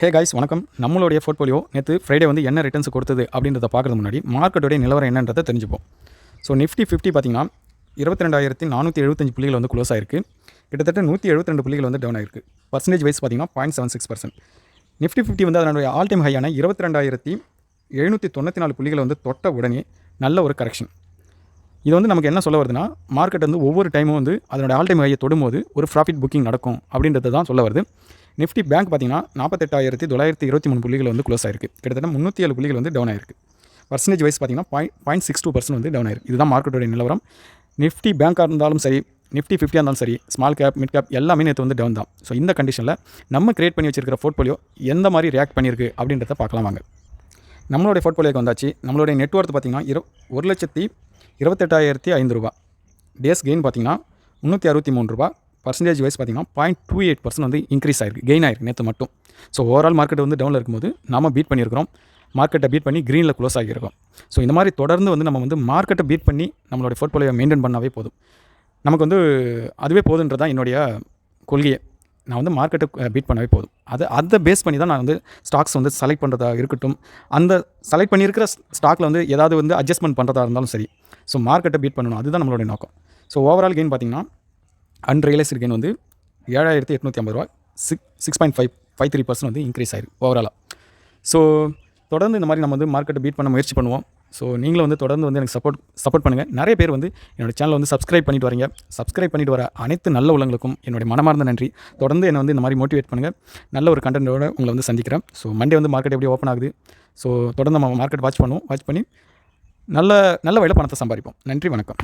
Hey guys வணக்கம். நம்மளுடைய portfolio நேற்று ஃப்ரைடே வந்து என்ன ரிட்டர்ன்ஸ் கொடுத்தது அப்படின்றத பார்க்குறது முன்னாடி மார்க்கெட்டோடைய நிலவரம் என்னன்றதை தெரிஞ்சுப்போம். ஸோ நிஃப்டி 50 பார்த்தீங்கன்னா 22,475 புள்ளிகள் வந்து க்ளோஸ் ஆயிருக்கு. கிட்டத்தட்ட 172 புள்ளிகள் வந்து டவுன் ஆயிருக்கு. பர்சன்டேஜ் வைஸ் பார்த்தீங்கன்னா 0.76%. நிஃப்டி 50 வந்து அதனுடைய ஆல் டைம் ஹையான 22,794 புள்ளிகளை வந்து தொட்ட உடனே நல்ல ஒரு கரெக்ஷன். இது வந்து நமக்கு என்ன சொல்ல வருதுன்னா, மார்க்கெட் வந்து ஒவ்வொரு டைமும் வந்து அதனுடைய ஆல் டைம் ஹையை தொடும்போது ஒரு ப்ராஃபிட் புக்கிங் நடக்கும் அப்படின்றது தான் சொல்ல வருது. நிஃப்டி பேங்க் பார்த்தீங்கன்னா 48,923 புள்ளிகள் வந்து க்ளோஸ் ஆயிருக்கு. கிட்டத்தட்ட 307 புள்ளிகள் வந்து டவுன் ஆயிருக்கு. பர்சன்டேஜ் வைஸ் பார்த்தீங்கன்னா 0.62% வந்து டவுன் ஆயிருக்கு. இதுதான் மார்க்கெட்டோட நிலவரம். நிஃப்டி பேங்காக இருந்தாலும் சரி, நிஃப்டி 50 இருந்தாலும் சரி, ஸ்மால் கேப் மிட் கேப் எல்லாமே நேற்று வந்து டவுன் தான். ஸோ இந்த கண்டிஷனில் நம்ம கிரியேட் பண்ணி வச்சிருக்கிற போர்ட்ஃபோலியோ எந்த மாதிரி ரியாக்ட் பண்ணியிருக்கு அப்படின்றத பார்க்கலாம் வாங்க. நம்மளுடைய போர்ட்ஃபோலியோக்கு வந்தாச்சு. நம்மளுடைய நெட்வொர்த் பார்த்தீங்கன்னா 1,28,500 ரூபா. டேஸ் கெயின் பார்த்தீங்கன்னா 363 ரூபா. பர்சன்டேஜ் வைஸ் பார்த்தீங்கன்னா 0.28% வந்து இன்க்ரீஸ் ஆயிருக்கு, கெயின் ஆயிருக்கு நேற்று மட்டும். ஸோ ஓவரால் மார்க்கெட் வந்து டவுனில் இருக்கும்போது நம்ம பீட் பண்ணியிருக்கிறோம். மார்க்கெட்டை பீட் பண்ணி க்ரீனில் க்ளோஸ் ஆகியிருக்கோம். ஸோ இந்த மாதிரி தொடர்ந்து வந்து நம்ம வந்து மார்க்கெட்டை பீட் பண்ணி நம்மளுடைய போர்ட்ஃபோலியோ மெயின்டைன் பண்ணாவே போதும். நமக்கு வந்து அதுவே போதுன்றதான் என்னுடைய கொள்கையை. நான் வந்து மார்க்கெட்டை பீட் பண்ணவே போதும். அதை பேஸ் பண்ணி தான் நான் வந்து ஸ்டாக்ஸ் வந்து செலக்ட் பண்ணுறதா இருக்கட்டும். அந்த செலக்ட் பண்ணியிருக்கிற ஸ்டாக்கில் வந்து ஏதாவது வந்து அட்ஜஸ்ட்மெண்ட் பண்ணுறதா இருந்தாலும் சரி. ஸோ மார்க்கெட்டை பீட் பண்ணணும், அதுதான் நம்மளுடைய நோக்கம். ஸோ ஓவரால் கெயின் பார்த்தீங்கன்னா அன்ரியலைஸ்டு கெயின் வந்து 7,850 ரூபா. 6.53% வந்து இன்க்ரீஸ் ஆயிருக்கு ஓவராலாக. ஸோ தொடர்ந்து இந்த மாதிரி நம்ம வந்து மார்க்கெட்டை பீட் பண்ண முயற்சி பண்ணுவோம். ஸோ நீங்களும் வந்து தொடர்ந்து வந்து எனக்கு சப்போர்ட் பண்ணுங்கள். நிறைய பேர் வந்து என்னோடய சேனலை வந்து சப்ஸ்கிரைப் பண்ணிட்டு வரீங்க. சப்ஸ்கிரைப் பண்ணிட்டு வர அனைத்து நல்ல உள்ளங்களுக்கும் என்னுடைய மனமார்ந்த நன்றி. தொடர்ந்து என்னை வந்து இந்த மாதிரி மோட்டிவேட் பண்ணுங்கள். நல்ல ஒரு கண்டென்ட்டோட உங்களை வந்து சந்திக்கிறேன். ஸோ மண்டே வந்து மார்க்கெட் எப்படி ஓப்பன் ஆகுது. ஸோ தொடர்ந்து நம்ம மார்க்கெட் வாட்ச் பண்ணி நல்ல வகையில் பணத்தை சம்பாதிப்போம். நன்றி, வணக்கம்.